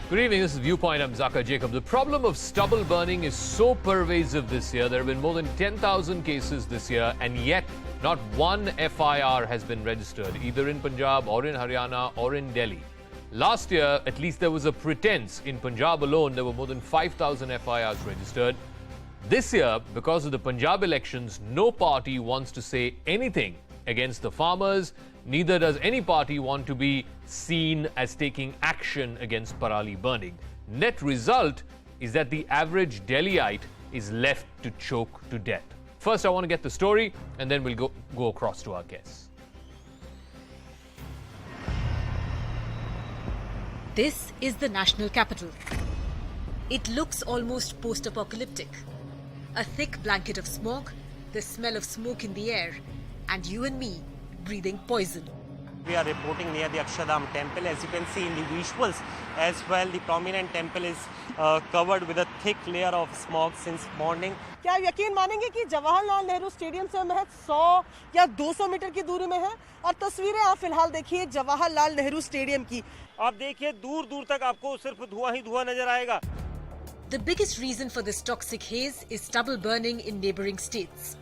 Good evening, this is Viewpoint. I'm Zaka Jacob. The problem of stubble burning is so pervasive this year. There have been more than 10,000 cases this year, and yet not one FIR has been registered, either in Punjab or in Haryana or in Delhi. Last year, at least there was a pretense. In Punjab alone, there were more than 5,000 FIRs registered. This year, because of the Punjab elections, no party wants to say anything against the farmers. Neither does any party want to be seen as taking action against parali burning. Net result is that the average Delhiite is left to choke to death. First, I want to get the story, and then we'll go across to our guests. This is the national capital. It looks almost post-apocalyptic. A thick blanket of smog, the smell of smoke in the air, and you and me breathing poison. We are reporting near the Akshardham temple. As you can see in the visuals as well, the prominent temple is covered with a thick layer of smog since morning. क्या आप यकीन मानेंगे कि Jawaharlal Nehru stadium से महज 100 या 200 metre की दूरी में है और तस्वीरें आप फिलहाल देखिए जवाहरलाल नेहरू स्टेडियम की। आप देखिए दूर दूर तक आपको सिर्फ धुआं ही धुआं नजर आएगा। The biggest reason for this toxic haze is stubble burning in neighboring states.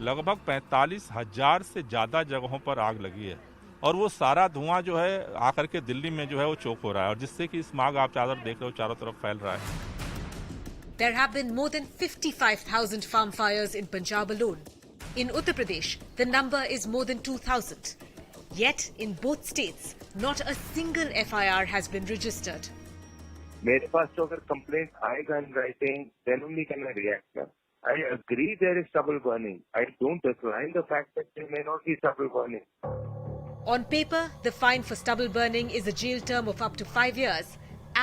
लगभग 45,000 से ज्यादा जगहों पर आग लगी है और वो सारा धुआं जो है आकर के दिल्ली में जो है वो चोक हो रहा है और जिससे कि स्मॉग आप चादर देख रहे हो चारों तरफ फैल रहा है। There have been more than 55,000 farm fires in Punjab alone. In Uttar Pradesh, the number is more than 2,000. Yet, in both states, not a single FIR has been registered. मेरे पास तो अगर कंप्लेंट आएगा in writing then only can I react. I agree there is stubble burning. I don't decline the fact that there may not be stubble burning. On paper, the fine for stubble burning is a jail term of up to 5 years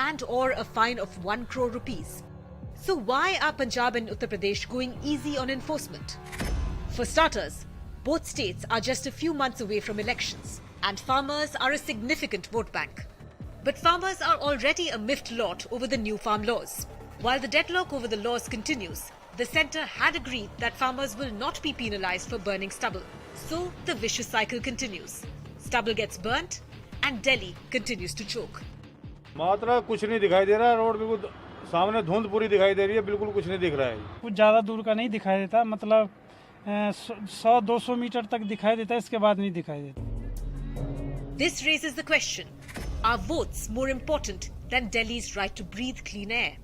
and or a fine of 1 crore rupees. So why are Punjab and Uttar Pradesh going easy on enforcement? For starters, both states are just a few months away from elections and farmers are a significant vote bank. But farmers are already a miffed lot over the new farm laws. While the deadlock over the laws continues, the centre had agreed that farmers will not be penalised for burning stubble. So the vicious cycle continues. Stubble gets burnt and Delhi continues to choke. मात्रा कुछ नहीं दिखाई दे रहा है, road बिल्कुल सामने धुंध पूरी दिखाई दे रही है, बिल्कुल कुछ नहीं दिख रहा है। कुछ ज़्यादा दूर का नहीं दिखाई देता, मतलब 100-200 मीटर तक दिखाई देता है, इसके बाद नहीं दिखाई देता। This raises the question, are votes more important than Delhi's right to breathe clean air?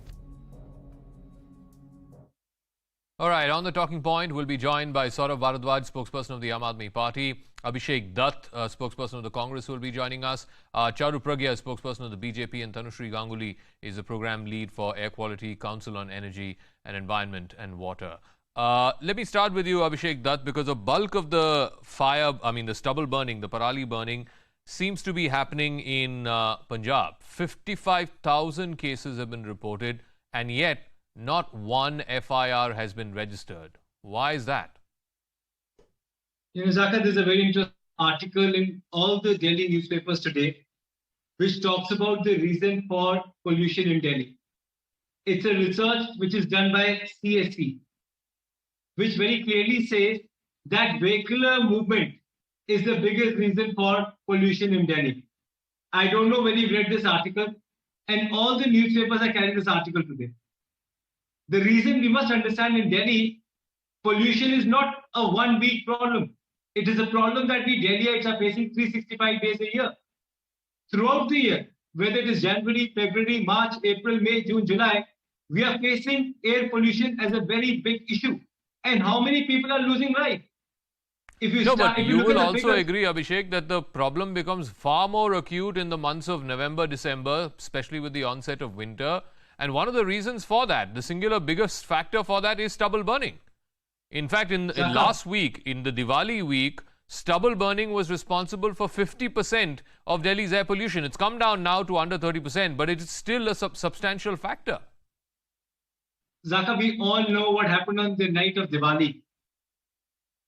All right, on the talking point, we'll be joined by Saurav Bharadwaj, spokesperson of the Aam Aadmi Party, Abhishek Dutt, spokesperson of the Congress, who will be joining us, Charu Pragya, spokesperson of the BJP, and Tanushree Ganguly is the program lead for Air Quality Council on Energy and Environment and Water. Let me start with you, Abhishek Dutt, because a bulk of the the stubble burning, the parali burning, seems to be happening in Punjab. 55,000 cases have been reported, and yet not one FIR has been registered. Why is that? Zaka, there's a very interesting article in all the Delhi newspapers today, which talks about the reason for pollution in Delhi. It's a research which is done by CSC, which very clearly says that vehicular movement is the biggest reason for pollution in Delhi. I don't know whether you've read this article, and all the newspapers are carrying this article today. The reason we must understand in Delhi, pollution is not a one-week problem. It is a problem that we Delhiites are facing 365 days a year. Throughout the year, whether it is January, February, March, April, May, June, July, we are facing air pollution as a very big issue. And how many people are losing life? But you will also agree, Abhishek, that the problem becomes far more acute in the months of November, December, especially with the onset of winter. And one of the reasons for that, the singular biggest factor for that is stubble burning. In fact, in last week, in the Diwali week, stubble burning was responsible for 50% of Delhi's air pollution. It's come down now to under 30%, but it is still a substantial factor. Zaka, we all know what happened on the night of Diwali.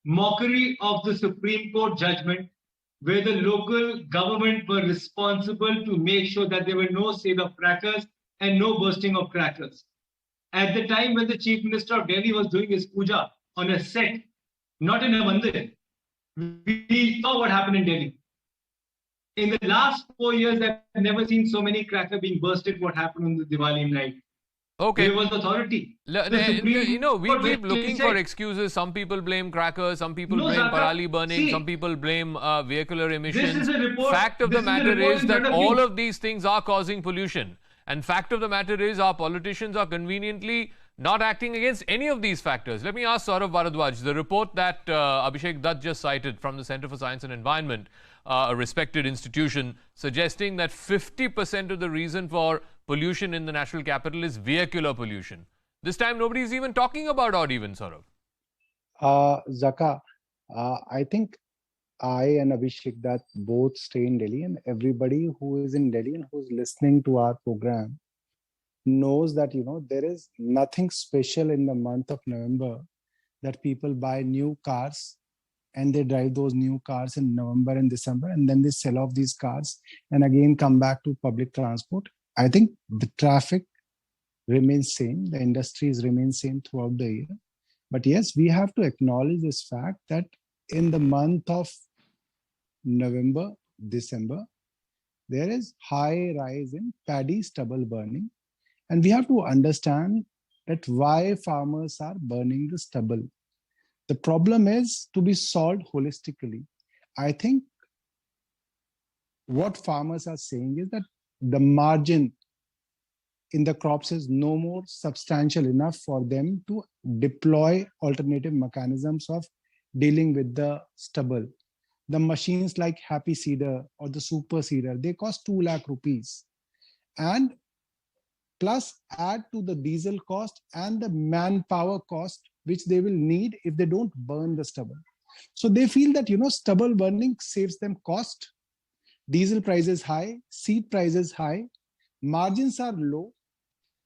Mockery of the Supreme Court judgment, where the local government were responsible to make sure that there were no sale of crackers and no bursting of crackers. At the time when the Chief Minister of Delhi was doing his puja on a set, not in a mandir, we saw what happened in Delhi. In the last 4 years, I've never seen so many crackers being bursted. What happened on the Diwali night? Okay. There was authority. You know, we keep looking for said- excuses. Some people blame crackers, some people No, blame Zaka, parali burning, see, some people blame vehicular emissions. is a report- Fact of the this is a matter report is in that front of all you. of these things are causing pollution. And fact of the matter is our politicians are conveniently not acting against any of these factors. Let me ask Saurav Bharadwaj, the report that Abhishek Dutt just cited from the Centre for Science and Environment, a respected institution, suggesting that 50% of the reason for pollution in the national capital is vehicular pollution. This time nobody is even talking about odd even, Saurav. Zaka, I think I and Abhishek Dutt both stay in Delhi, and everybody who is in Delhi and who's listening to our program knows that, there is nothing special in the month of November that people buy new cars and they drive those new cars in November and December, and then they sell off these cars and again come back to public transport. I think the traffic remains same, the industries remain same throughout the year. But yes, we have to acknowledge this fact that in the month of November, December, there is high rise in paddy stubble burning. And we have to understand that why farmers are burning the stubble. The problem is to be solved holistically. I think what farmers are saying is that the margin in the crops is no more substantial enough for them to deploy alternative mechanisms of dealing with the stubble. The machines like Happy Seeder or the Super Seeder, they cost 2 lakh rupees. And plus add to the diesel cost and the manpower cost, which they will need if they don't burn the stubble. So they feel that, stubble burning saves them cost. Diesel price is high, seed price is high, margins are low.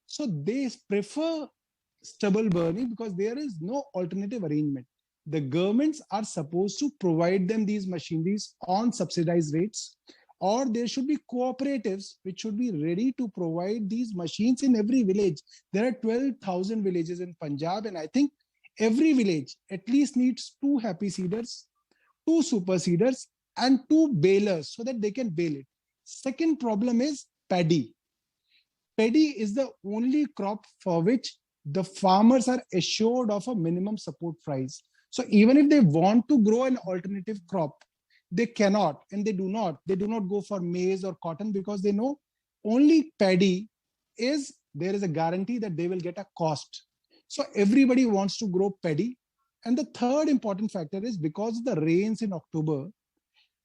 So they prefer stubble burning because there is no alternative arrangement. The governments are supposed to provide them these machineries on subsidized rates, or there should be cooperatives which should be ready to provide these machines in every village. There are 12,000 villages in Punjab, and I think every village at least needs 2 Happy Seeders, 2 Super Seeders, and 2 balers so that they can bale it. Second problem is paddy. Paddy is the only crop for which the farmers are assured of a minimum support price. So even if they want to grow an alternative crop, they cannot, and they do not. They do not go for maize or cotton because they know only paddy there is a guarantee that they will get a cost. So everybody wants to grow paddy. And the third important factor is because of the rains in October,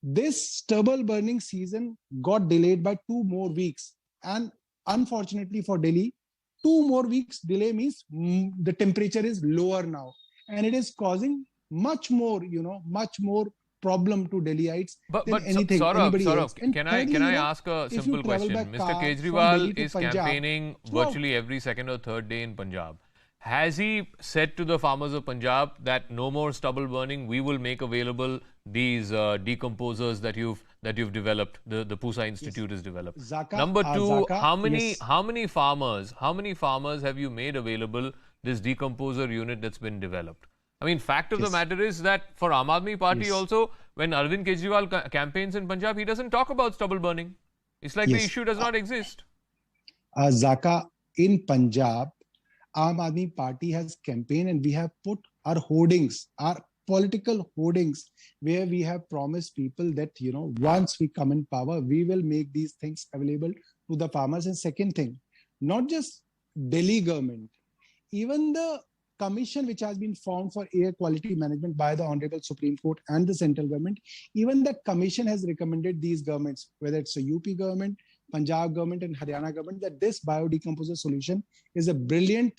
this stubble burning season got delayed by 2 more weeks. And unfortunately for Delhi, 2 more weeks delay means the temperature is lower now. And it is causing much more problem to Delhiites than anything. Saurav, can I ask a simple question? Mr. Kejriwal is campaigning virtually every second or third day in Punjab. Has he said to the farmers of Punjab that no more stubble burning, we will make available these decomposers that you've developed, the Pusa Institute has developed? Zaka, Number 2, Zaka, how many farmers have you made available this decomposer unit that's been developed? I mean, fact of the matter is that for Aam Aadmi Party also, when Arvind Kejriwal campaigns in Punjab, he doesn't talk about stubble burning. It's like the issue does not exist. Zaka, in Punjab, Aam Aadmi Party has campaigned, and we have put our hoardings, our political hoardings, where we have promised people that, once we come in power, we will make these things available to the farmers. And second thing, not just Delhi government, even the commission which has been formed for air quality management by the Honorable Supreme Court and the central government, even that commission has recommended these governments, whether it's a UP government, Punjab government and Haryana government, that this biodecomposer solution is a brilliant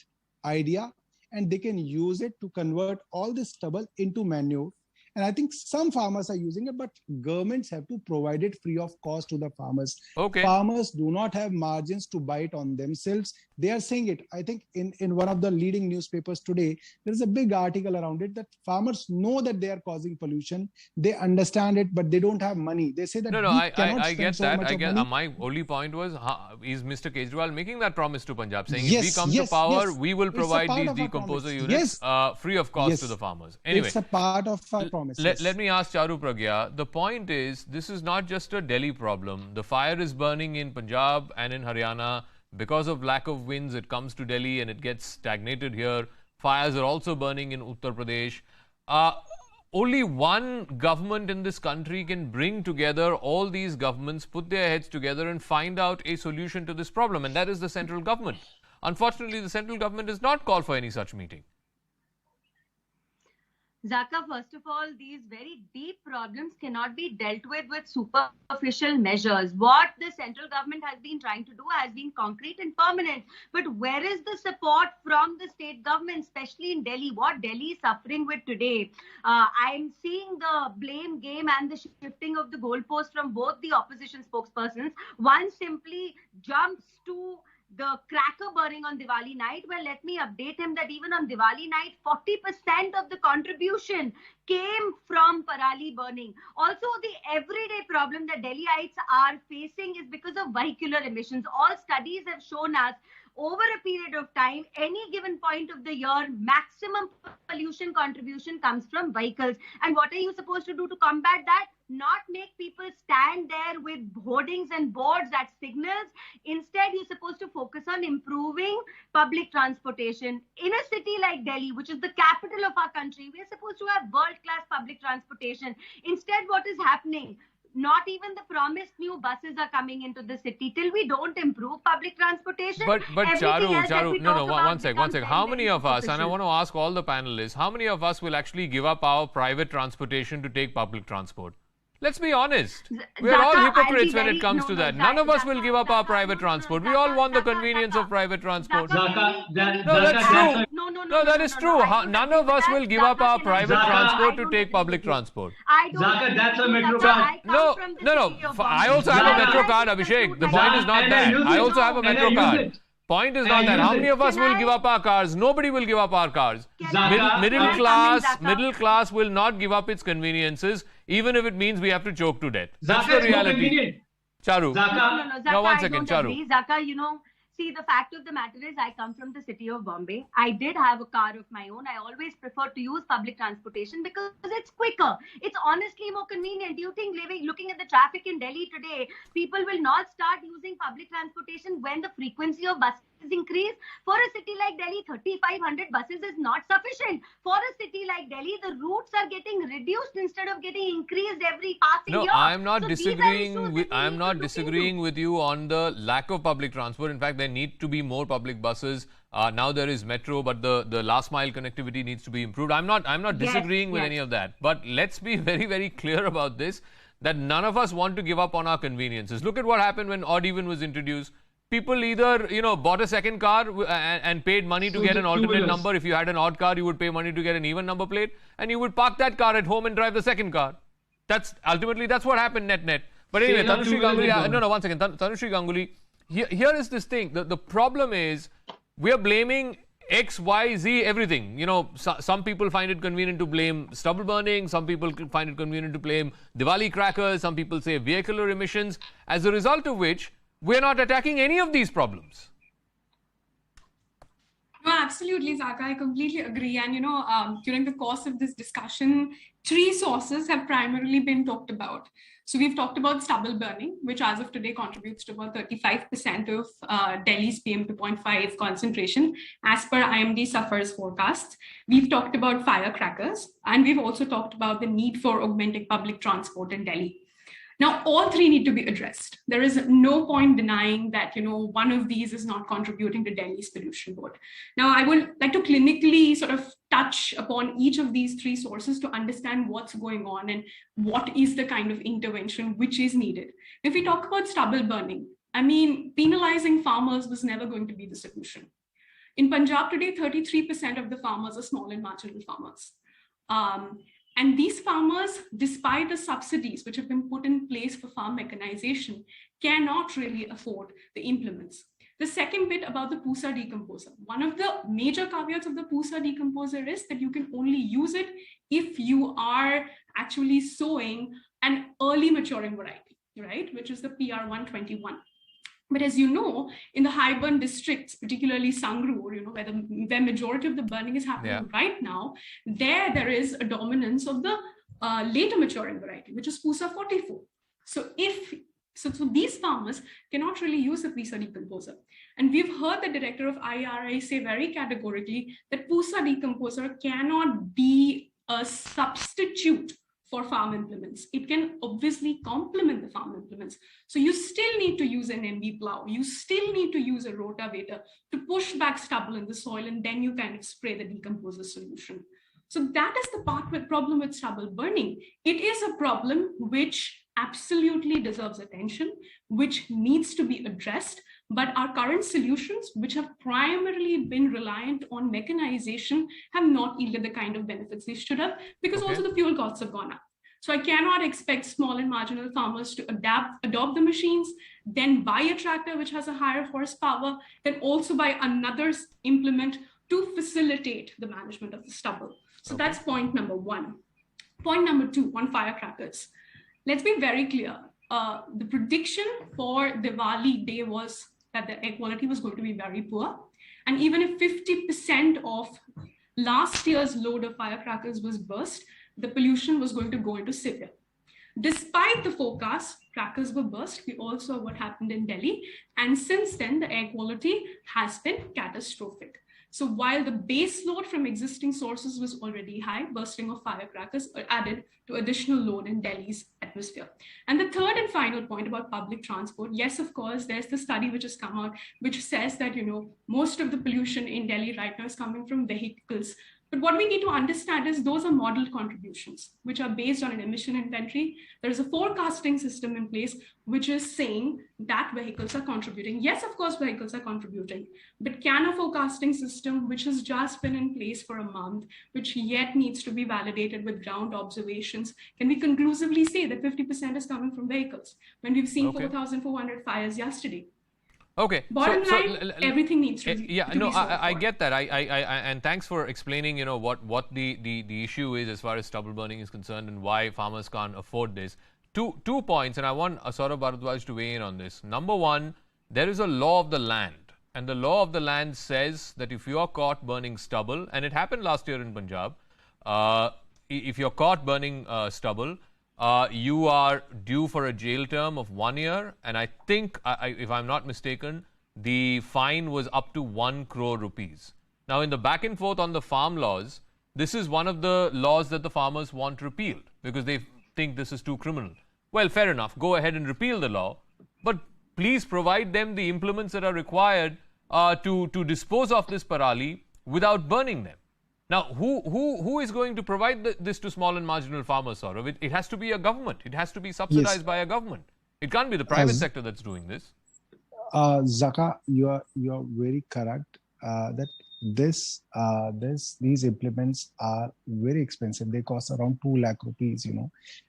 idea and they can use it to convert all this stubble into manure. And I think some farmers are using it, but governments have to provide it free of cost to the farmers. Okay. Farmers do not have margins to buy it on themselves. They are saying it. I think in one of the leading newspapers today, there is a big article around it that farmers know that they are causing pollution. They understand it, but they don't have money. They say that I get that. My only point was, is Mr. Kejriwal making that promise to Punjab, saying if we come to power, we will provide these decomposer units free of cost to the farmers. Anyway, it's a part of our promise. promises. Let me ask Charu Pragya. The point is, this is not just a Delhi problem. The fire is burning in Punjab and in Haryana. Because of lack of winds, it comes to Delhi and it gets stagnated here. Fires are also burning in Uttar Pradesh. Only one government in this country can bring together all these governments, put their heads together and find out a solution to this problem, and that is the central government. Unfortunately, the central government has not called for any such meeting. Zaka, first of all, these very deep problems cannot be dealt with superficial measures. What the central government has been trying to do has been concrete and permanent. But where is the support from the state government, especially in Delhi? What Delhi is suffering with today? I'm seeing the blame game and the shifting of the goalposts from both the opposition spokespersons. One simply jumps to the cracker burning on Diwali night. Well, let me update him that even on Diwali night, 40% of the contribution came from Parali burning. Also, the everyday problem that Delhiites are facing is because of vehicular emissions. All studies have shown us over a period of time, any given point of the year, maximum pollution contribution comes from vehicles. And what are you supposed to do to combat that? Not make people stand there with hoardings and boards at signals. Instead, you're supposed to focus on improving public transportation. In a city like Delhi, which is the capital of our country, we're supposed to have world-class public transportation. Instead, what is happening? Not even the promised new buses are coming into the city. Till we don't improve public transportation. But Charu, no, one sec. How many of us, and I want to ask all the panelists, how many of us will actually give up our private transportation to take public transport? Let's be honest. We're all hypocrites when it comes to that. None of us will give up our private transport. We all want the convenience of private transport. Zaka, No, that's true. No, that is true. None of us will give up our private transport to take public transport. Zaka, that's a metro card. No. I also have a metro card, Abhishek. The point is not that. I also have a metro card. Point is not that. How many of us will give up our cars? Nobody will give up our cars. Middle class will not give up its conveniences, even if it means we have to choke to death. That's the reality. Charu. No, one second, Charu. Zaka, see, the fact of the matter is I come from the city of Bombay. I did have a car of my own. I always prefer to use public transportation because it's quicker. It's honestly more convenient. Do you think looking at the traffic in Delhi today, people will not start using public transportation when the frequency of buses increase? For a city like Delhi, 3,500 buses is not sufficient. For a city like Delhi, the routes are getting reduced instead of getting increased every passing year. No, I'm not disagreeing with you on the lack of public transport. In fact, there need to be more public buses. Now there is metro, but the last mile connectivity needs to be improved. I'm not disagreeing with any of that. But let's be very, very clear about this, that none of us want to give up on our conveniences. Look at what happened when odd even was introduced. People either, bought a second car and paid money to get an alternate number. If you had an odd car, you would pay money to get an even number plate, and you would park that car at home and drive the second car. That's what happened net. But anyway, Tanushree Ganguly, one second. Tanushree Ganguly, here is this thing. The problem is we are blaming X, Y, Z, everything. Some people find it convenient to blame stubble burning. Some people find it convenient to blame Diwali crackers. Some people say vehicular emissions. As a result of which, we're not attacking any of these problems. No, absolutely, Zaka. I completely agree. And, during the course of this discussion, three sources have primarily been talked about. So we've talked about stubble burning, which as of today contributes to about 35% of Delhi's PM2.5 concentration, as per IMD Safar's forecast. We've talked about firecrackers, and we've also talked about the need for augmenting public transport in Delhi. Now, all three need to be addressed. There is no point denying that, one of these is not contributing to Delhi's pollution load. Now, I would like to clinically sort of touch upon each of these three sources to understand what's going on and what is the kind of intervention which is needed. If we talk about stubble burning, penalizing farmers was never going to be the solution. In Punjab today, 33% of the farmers are small and marginal farmers. And these farmers, despite the subsidies which have been put in place for farm mechanization, cannot really afford the implements. The second bit about the Pusa decomposer. One of the major caveats of the Pusa decomposer is that you can only use it if you are actually sowing an early maturing variety, right? Which is the PR121. But as you know, in the high burn districts, particularly Sangrur, where majority of the burning is happening right now, there is a dominance of the later maturing variety, which is Pusa 44. So these farmers cannot really use the Pusa decomposer. And we've heard the director of IRI say very categorically that Pusa decomposer cannot be a substitute for farm implements. It can obviously complement the farm implements. So you still need to use an MB plow. You still need to use a rotavator to push back stubble in the soil, and then you kind of spray the decomposer solution. So that is the problem with stubble burning. It is a problem which absolutely deserves attention, which needs to be addressed. But our current solutions, which have primarily been reliant on mechanization, have not yielded the kind of benefits they should have, because also the fuel costs have gone up. So I cannot expect small and marginal farmers to adopt the machines, then buy a tractor which has a higher horsepower, then also buy another implement to facilitate the management of the stubble. So that's point number one. Point number two on firecrackers. Let's be very clear. The prediction for Diwali day was that the air quality was going to be very poor. And even if 50% of last year's load of firecrackers was burst, the pollution was going to go into severe. Despite the forecast, crackers were burst. We all saw what happened in Delhi. And since then, the air quality has been catastrophic. So while the base load from existing sources was already high, bursting of firecrackers added to additional load in Delhi's atmosphere. And the third and final point about public transport, yes, of course, there's the study which has come out, which says that, most of the pollution in Delhi right now is coming from vehicles. But what we need to understand is those are model contributions, which are based on an emission inventory. There is a forecasting system in place, which is saying that vehicles are contributing. Yes, of course, vehicles are contributing, but can a forecasting system, which has just been in place for a month, which yet needs to be validated with ground observations, can we conclusively say that 50% is coming from vehicles when we've seen 4,400 fires yesterday? Okay. Bottom line, everything needs to be I get that. I and thanks for explaining, what the issue is as far as stubble burning is concerned and why farmers can't afford this. Two points, and I want Saurabh Bharadwaj to weigh in on this. Number one, there is a law of the land, and the law of the land says that if you are caught burning stubble, and it happened last year in Punjab, if you're caught burning stubble, you are due for a jail term of 1 year, and I think, if I'm not mistaken, the fine was up to 1 crore rupees. Now, in the back and forth on the farm laws, this is one of the laws that the farmers want repealed because they think this is too criminal. Well, fair enough. Go ahead and repeal the law, but please provide them the implements that are required to dispose of this parali without burning them. Now, who is going to provide this to small and marginal farmers, Saurabh? It has to be a government. It has to be subsidized by a government. It can't be the private sector that's doing this. Zaka, you are very correct that these implements are very expensive. They cost around 2 lakh rupees,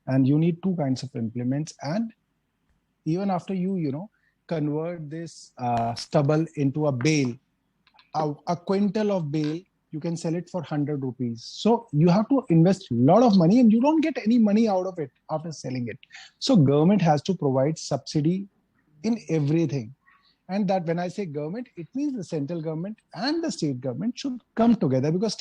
and you need two kinds of implements. And even after you convert this stubble into a bale, a quintal of bale, you can sell it for 100 rupees. So you have to invest a lot of money and you don't get any money out of it after selling it. So government has to provide subsidy in everything. And that when I say government, it means the central government and the state government should come together, because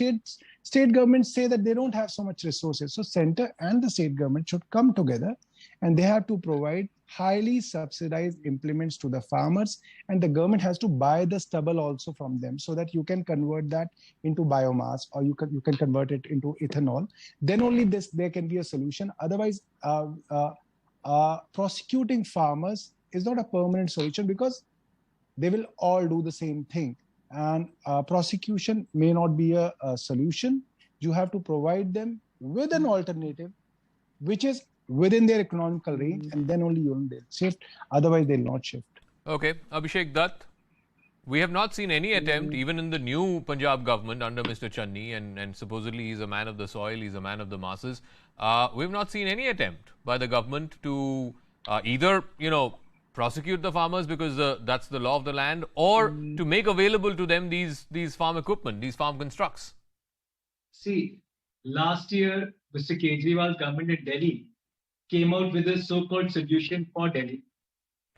state governments say that they don't have so much resources. So center and the state government should come together and they have to provide highly subsidized implements to the farmers, and the government has to buy the stubble also from them so that you can convert that into biomass, or you can convert it into ethanol. Then only there can be a solution. Otherwise, prosecuting farmers is not a permanent solution, because they will all do the same thing, and prosecution may not be a solution. You have to provide them with an alternative which is within their economical range, and then only they'll shift. Otherwise, they'll not shift. Okay, Abhishek Dutt, we have not seen any attempt, even in the new Punjab government under Mr. Channi, and supposedly he's a man of the soil, he's a man of the masses. We've not seen any attempt by the government to either, prosecute the farmers because that's the law of the land, or to make available to them these farm equipment, these farm constructs. See, last year, Mr. Kejriwal's government in Delhi came out with a so-called solution for Delhi.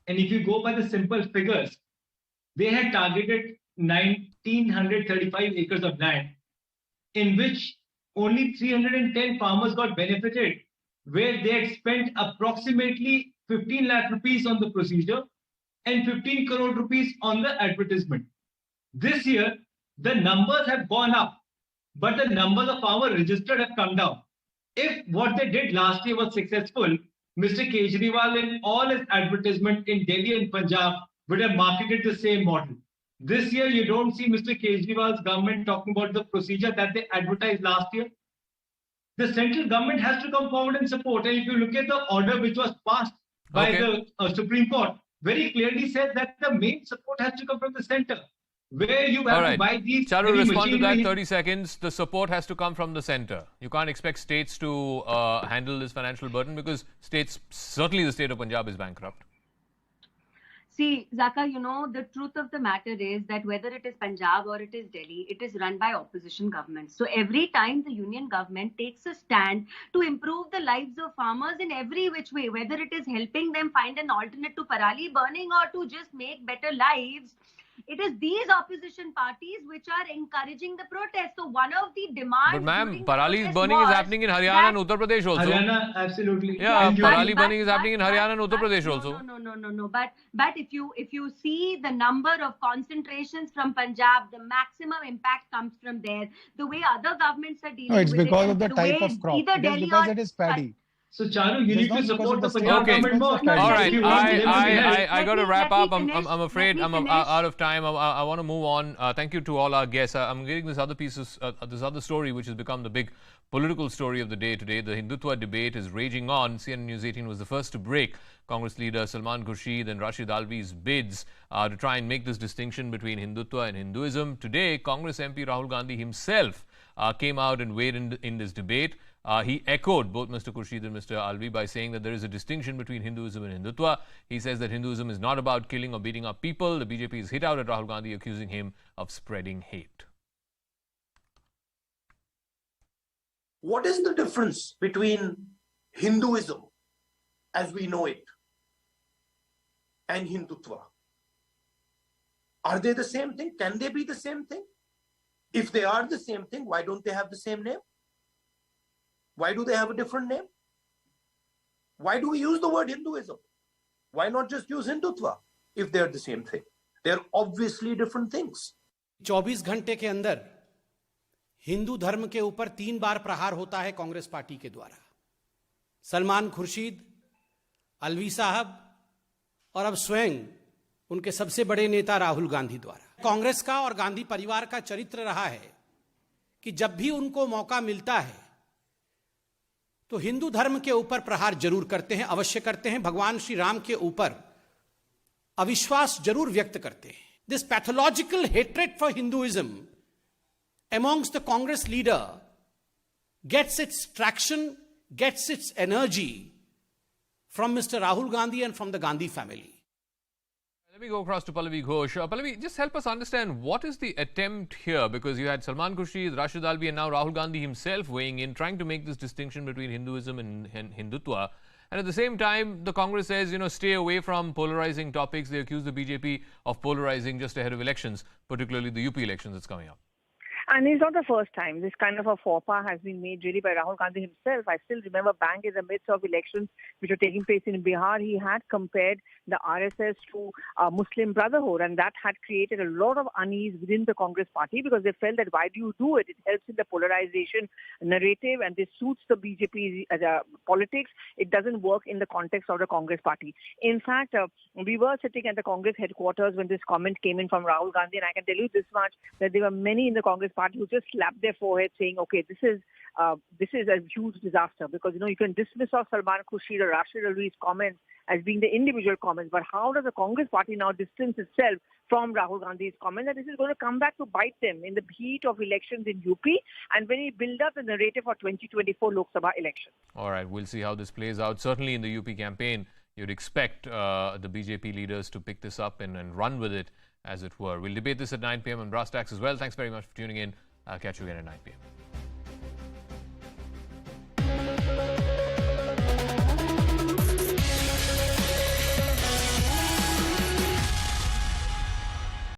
And if you go by the simple figures, they had targeted 1,935 acres of land, in which only 310 farmers got benefited, where they had spent approximately 15 lakh rupees on the procedure and 15 crore rupees on the advertisement. This year, the numbers have gone up, but the numbers of farmers registered have come down. If what they did last year was successful, Mr. Kejriwal in all his advertisement in Delhi and Punjab would have marketed the same model. This year, you don't see Mr. Kejriwal's government talking about the procedure that they advertised last year. The central government has to come forward and support. And if you look at the order which was passed by the Supreme Court, very clearly said that the main support has to come from the center. Where you have to buy these. Charu, respond to that 30 seconds. The support has to come from the centre. You can't expect states to handle this financial burden because states, certainly the state of Punjab is bankrupt. See, Zaka, you know, the truth of the matter is that whether it is Punjab or it is Delhi, it is run by opposition governments. So every time the union government takes a stand to improve the lives of farmers in every which way, whether it is helping them find an alternate to parali burning or to just make better lives, it is these opposition parties which are encouraging the protest. So one of the demands... But ma'am, parali burning is happening in Haryana and Uttar Pradesh also. Haryana, absolutely. Yeah, parali burning is happening in Haryana and Uttar Pradesh also. No. But if you see the number of concentrations from Punjab, the maximum impact comes from there. The way other governments are dealing it's with because it, of the type of crop. Either It is Delhi because or it is paddy. So Charu, you need to support the Punjab government more. All right, I got to wrap up. I'm afraid I'm out of time. I want to move on. Thank you to all our guests. I'm getting this other story, which has become the big political story of the day today. The Hindutva debate is raging on. CNN News 18 was the first to break Congress leader Salman Khurshid and Rashid Alvi's bids to try and make this distinction between Hindutva and Hinduism. Today, Congress MP Rahul Gandhi himself came out and weighed in this debate. He echoed both Mr. Khurshid and Mr. Alvi by saying that there is a distinction between Hinduism and Hindutva. He says that Hinduism is not about killing or beating up people. The BJP is hit out at Rahul Gandhi, accusing him of spreading hate. What is the difference between Hinduism as we know it and Hindutva? Are they the same thing? Can they be the same thing? If they are the same thing, why don't they have the same name? Why do they have a different name? Why do we use the word Hinduism? Why not just use Hindutva if they're the same thing? They're obviously different things. 24 घंटे के अंदर हिंदू धर्म के ऊपर 3 बार प्रहार होता है Congress party के द्वारा। सलमान खुर्शीद, अलवी साहब और अब स्वयं उनके सबसे बड़े नेता राहुल गांधी द्वारा। कांग्रेस का और गांधी परिवार का चरित्र रहा है कि जब भी उनको मौका मिलता है तो हिंदू धर्म के ऊपर प्रहार जरूर करते हैं, अवश्य करते हैं। भगवान श्री राम के ऊपर अविश्वास जरूर व्यक्त करते हैं। This pathological hatred for Hinduism amongst the Congress leader gets its traction, gets its energy from Mr. Rahul Gandhi and from the Gandhi family. Let me go across to Pallavi Ghosh. Pallavi, just help us understand what is the attempt here, because you had Salman Khurshid, Rashid Alvi and now Rahul Gandhi himself weighing in, trying to make this distinction between Hinduism and Hindutva. And at the same time, the Congress says, stay away from polarizing topics. They accuse the BJP of polarizing just ahead of elections, particularly the UP elections that's coming up. And it's not the first time. This kind of a faux pas has been made really by Rahul Gandhi himself. I still remember back in the midst of elections which were taking place in Bihar, he had compared the RSS to Muslim Brotherhood, and that had created a lot of unease within the Congress party because they felt that why do you do it? It helps in the polarization narrative and this suits the BJP politics. It doesn't work in the context of the Congress party. In fact, we were sitting at the Congress headquarters when this comment came in from Rahul Gandhi, and I can tell you this much, that there were many in the Congress party who just slapped their forehead saying, okay, this is a huge disaster, because you can dismiss off Salman Khurshid or Rashid Alvi's comments as being the individual comments, but how does the Congress party now distance itself from Rahul Gandhi's comment that this is going to come back to bite them in the heat of elections in UP and when we build up the narrative for 2024 Lok Sabha election? All right, we'll see how this plays out. Certainly in the UP campaign, you'd expect the BJP leaders to pick this up and run with it, as it were. We'll debate this at 9 p.m. on Brass Tacks as well. Thanks very much for tuning in. I'll catch you again at 9 p.m.